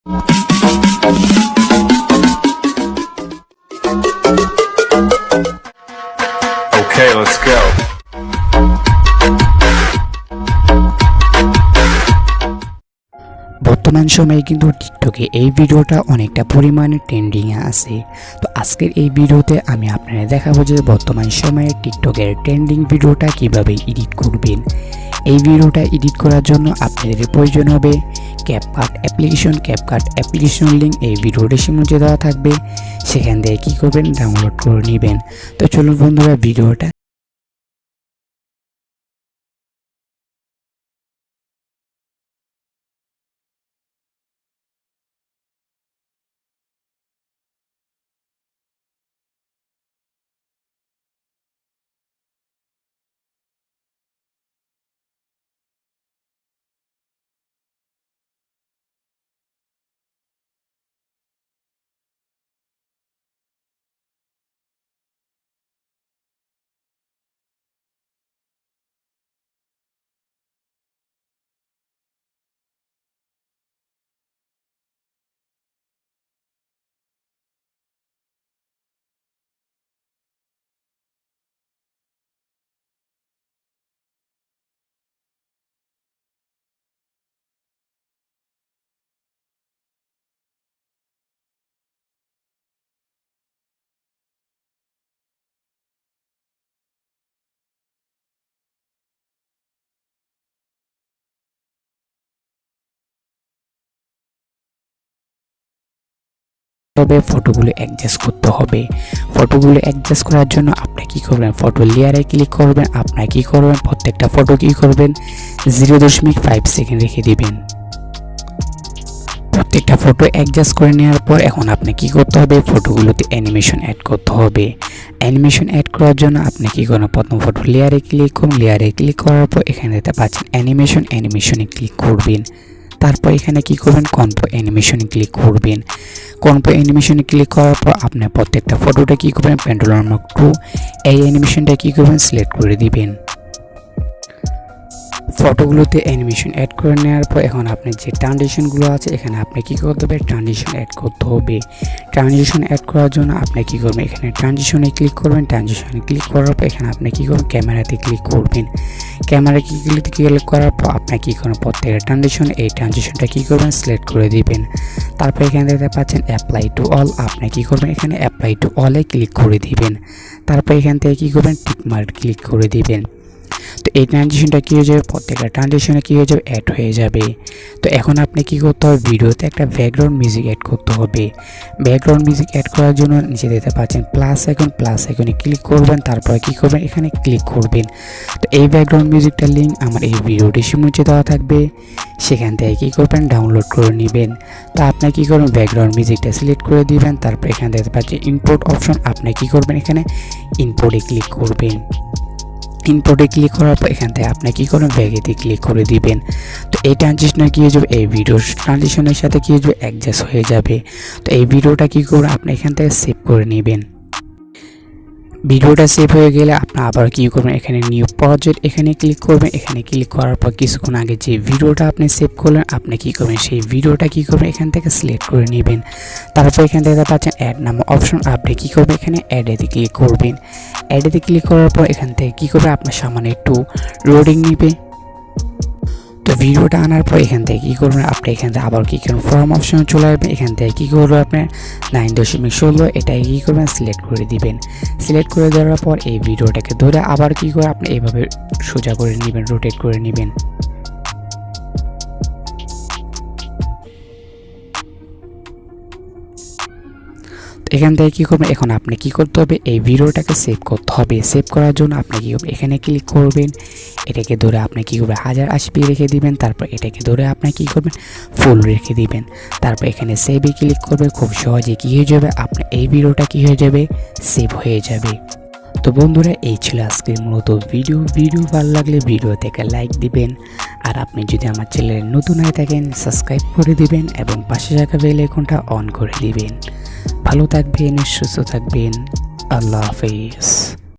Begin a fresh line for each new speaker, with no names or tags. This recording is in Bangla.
Okay, let's go.
বর্তমান সময়ে কিন্তু টিকটকে এই ভিডিওটা অনেকটা পরিমাণে ট্রেন্ডিংয়ে আছে। তো আজকের এই ভিডিওতে আমি আপনাদের দেখাবো যে বর্তমান সময়ে টিকটকের ট্রেন্ডিং ভিডিওটা কিভাবে এডিট করবেন। এই ভিডিওটা এডিট করার জন্য আপনাদের প্রয়োজন হবে ক্যাপকাট অ্যাপ্লিকেশন লিঙ্ক এই ভিডিও ডেসক্রিপশনে দেওয়া থাকবে, সেখান থেকে কী করবেন ডাউনলোড করে নেবেন। তো চলুন বন্ধুরা ভিডিওটা তবে ফটোগুলো অ্যাডজাস্ট করতে হবে। ফটোগুলো অ্যাডজাস্ট করার জন্য আপনি কী করবেন, ফটো লেয়ারে ক্লিক করবেন। আপনার কী করবেন, প্রত্যেকটা ফটো কী করবেন 0.5 সেকেন্ড রেখে দিবেন। প্রত্যেকটা ফটো অ্যাডজাস্ট করে নেওয়ার পর এখন আপনি কী করতে হবে, ফটোগুলোতে অ্যানিমেশন অ্যাড করতে হবে। অ্যানিমেশন অ্যাড করার জন্য আপনি কী করবেন, প্রথম ফটো লেয়ারে ক্লিক করুন। লেয়ারে ক্লিক করার পর এখানে দেখতে পাচ্ছেন অ্যানিমেশনে ক্লিক করবেন। তারপর এখানে কী করবেন, কম্পো অ্যানিমেশনে ক্লিক করবেন। কম্পো অ্যানিমেশনে ক্লিক করার পর আপনার প্রত্যেকটা ফটোটা কী করবেন, পেন্ডুলাম মার্ক 2 এই অ্যানিমেশনটা কী করবেন সিলেক্ট করে দিবেন। ফটোগুলোতে অ্যানিমেশন অ্যাড করে নেওয়ার পর এখন আপনার যে ট্রানজিশনগুলো আছে এখানে আপনি কী করতে হবে, ট্রানজিশন অ্যাড করতে হবে। ট্রানজিশন অ্যাড করার জন্য আপনি কী করবেন, এখানে ট্রানজিশনে ক্লিক করবেন। ট্রানজিশনে ক্লিক করার পর এখানে আপনি কী করবেন, ক্যামেরাতে ক্লিক করবেন। ক্যামেরা ক্লিক করার পর আপনি কী করবেন, প্রত্যেকটা ট্রানজিশনটা কী করবেন সিলেক্ট করে দিবেন। তারপর এখানে দেখতে পাচ্ছেন অ্যাপ্লাই টু অল, আপনি কী করবেন, এখানে অ্যাপ্লাই টু অলে ক্লিক করে দিবেন। তারপর এখান থেকে কী করবেন, টিকমার্ক ক্লিক করে দিবেন। তো এই ট্রানজিশনটা কী হয়ে যাবে, প্রত্যেকটা ট্রানজিশনে কী হয়ে যাবে, অ্যাড হয়ে যাবে। তো এখন আপনি কী করতে হবে, ভিডিওতে একটা ব্যাকগ্রাউন্ড মিউজিক অ্যাড করতে হবে। ব্যাকগ্রাউন্ড মিউজিক অ্যাড করার জন্য নিচে দেখতে পাচ্ছেন প্লাস আইকনে ক্লিক করবেন। তারপরে কী করবেন, এখানে ক্লিক করবেন। তো এই ব্যাকগ্রাউন্ড মিউজিকটার লিঙ্ক আমার এই ভিডিও ডেসক্রিপশনে দেওয়া থাকবে, সেখান থেকে কী করবেন ডাউনলোড করে নেবেন। তো আপনি কী করবেন, ব্যাকগ্রাউন্ড মিউজিকটা সিলেক্ট করে দিবেন। তারপর এখানে দেখতে পাচ্ছেন ইম্পোর্ট অপশন, আপনি কী করবেন, এখানে ইম্পোর্টে ক্লিক করবেন। ইম্পোর্টে ক্লিক করার পর এখান থেকে আপনি কী করবেন, ব্যাগেতে ক্লিক করে দিবেন। তো এই ট্রানজিশনে কী হয়ে যাবে, এই ভিডিওর ট্রানজিশনের সাথে কী হয়ে যাবে, অ্যাডজাস্ট হয়ে যাবে। তো এই ভিডিওটা কী করবেন, আপনি এখান থেকে সেভ করে নেবেন। ভিডিওটা সেভ হয়ে গেলে আপনি আবার কী করবেন, এখানে নিউ প্রজেক্ট এখানে ক্লিক করবেন। এখানে ক্লিক করার পর কিছুক্ষণ আগে যে ভিডিওটা আপনি সেভ করলেন আপনি কী করবেন, সেই ভিডিওটা কী করবেন, এখান থেকে সিলেক্ট করে নেবেন। তারপর এখান থেকে পাচ্ছেন অ্যাড নামক অপশন, আপনি কী করবেন, এখানে অ্যাডেতে ক্লিক করবেন। অ্যাডেতে ক্লিক করার পর এখান থেকে কী করবে, আপনার সামনে একটু লোডিং নেবে। তো ভিডিওটা আনার পর এখান থেকে কী করবেন, আপনি এখান থেকে আবার কী করবেন, ফর্ম অপশনে চলে আসবেন। এখান থেকে কী করবেন, আপনার 9.16 এটাই কী করবেন সিলেক্ট করে দিবেন। সিলেক্ট করে দেওয়ার পর এই ভিডিওটাকে ধরে আবার কী করে আপনি এইভাবে সোজা করে নেবেন, রোটেট করে নেবেন। এখান থেকে কী করবেন, এখন আপনি কী করতে হবে, এই ভিডিওটাকে সেভ করতে হবে। সেভ করার জন্য আপনি কী করবেন, এখানে ক্লিক করবেন। এটাকে ধরে আপনি কী করবেন 1080p রেখে দিবেন। তারপর এটাকে ধরে আপনি কী করবেন, ফুল রেখে দিবেন। তারপর এখানে সেভে ক্লিক করবে। খুব সহজে কী হয়ে যাবে, আপনার এই ভিডিওটা কী হয়ে যাবে, সেভ হয়ে যাবে। তো বন্ধুরা এই ছিল আজকের মূলত ভিডিও ভালো লাগলে ভিডিও থেকে লাইক দিবেন। আর আপনি যদি আমার চ্যানেলে নতুন হয়ে থাকেন সাবস্ক্রাইব করে দিবেন এবং পাশে থাকা বেল আইকনটা অন করে দিবেন। ভালো থাকবেন, সুস্থ থাকবেন, আল্লাহ হাফেজ।